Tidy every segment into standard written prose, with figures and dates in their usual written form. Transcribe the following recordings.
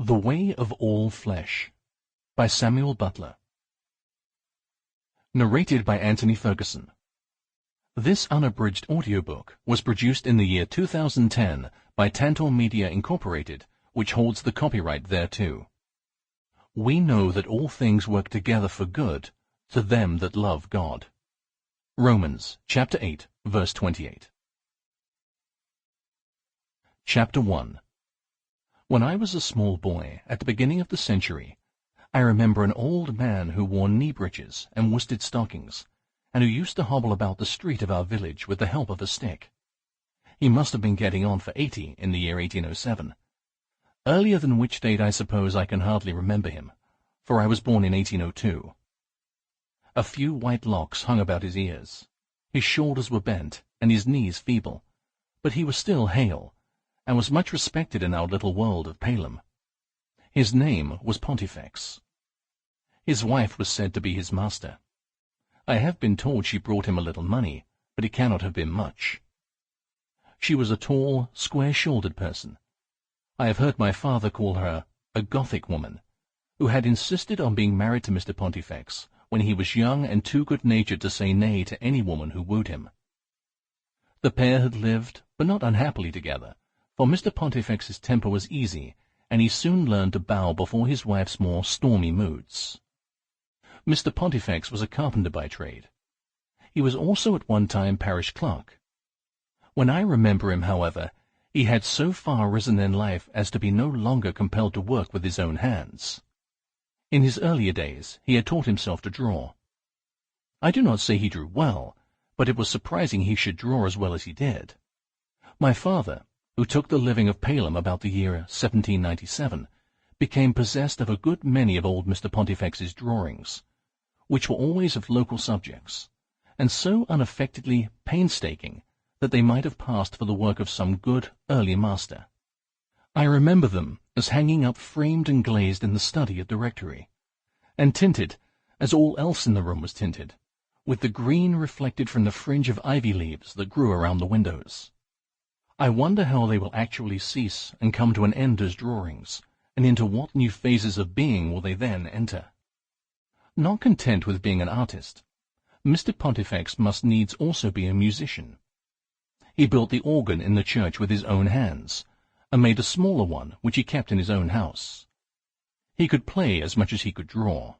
The Way of All Flesh by Samuel Butler. Narrated by Antony Ferguson. This unabridged audiobook was produced in the year 2010 by Tantor Media Incorporated, which holds the copyright thereto. We know that all things work together for good to them that love God. Romans chapter 8, verse 28. Chapter 1. When I was a small boy, at the beginning of the century, I remember an old man who wore knee breeches and worsted stockings, and who used to hobble about the street of our village with the help of a stick. He must have been getting on for 80 in the year 1807, earlier than which date I suppose I can hardly remember him, for I was born in 1802. A few white locks hung about his ears. His shoulders were bent, and his knees feeble, but he was still hale, and was much respected in our little world of Palem. His name was Pontifex. His wife was said to be his master. I have been told she brought him a little money, but it cannot have been much. She was a tall, square-shouldered person. I have heard my father call her a Gothic woman, who had insisted on being married to Mr. Pontifex when he was young and too good-natured to say nay to any woman who wooed him. The pair had lived, but not unhappily together, for Mr. Pontifex's temper was easy, and he soon learned to bow before his wife's more stormy moods. Mr. Pontifex was a carpenter by trade. He was also at one time parish clerk. When I remember him, however, he had so far risen in life as to be no longer compelled to work with his own hands. In his earlier days he had taught himself to draw. I do not say he drew well, but it was surprising he should draw as well as he did. My father, who took the living of Palem about the year 1797, became possessed of a good many of old Mr. Pontifex's drawings, which were always of local subjects, and so unaffectedly painstaking that they might have passed for the work of some good early master. I remember them as hanging up framed and glazed in the study at the rectory, and tinted, as all else in the room was tinted, with the green reflected from the fringe of ivy leaves that grew around the windows. I wonder how they will actually cease and come to an end as drawings, and into what new phases of being will they then enter. Not content with being an artist, Mr. Pontifex must needs also be a musician. He built the organ in the church with his own hands, and made a smaller one which he kept in his own house. He could play as much as he could draw.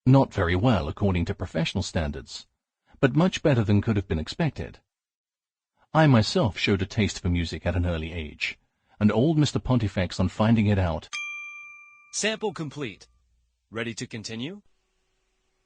Not very well according to professional standards, but much better than could have been expected. I myself showed a taste for music at an early age, and old Mr. Pontifex, on finding it out... Sample complete. Ready to continue?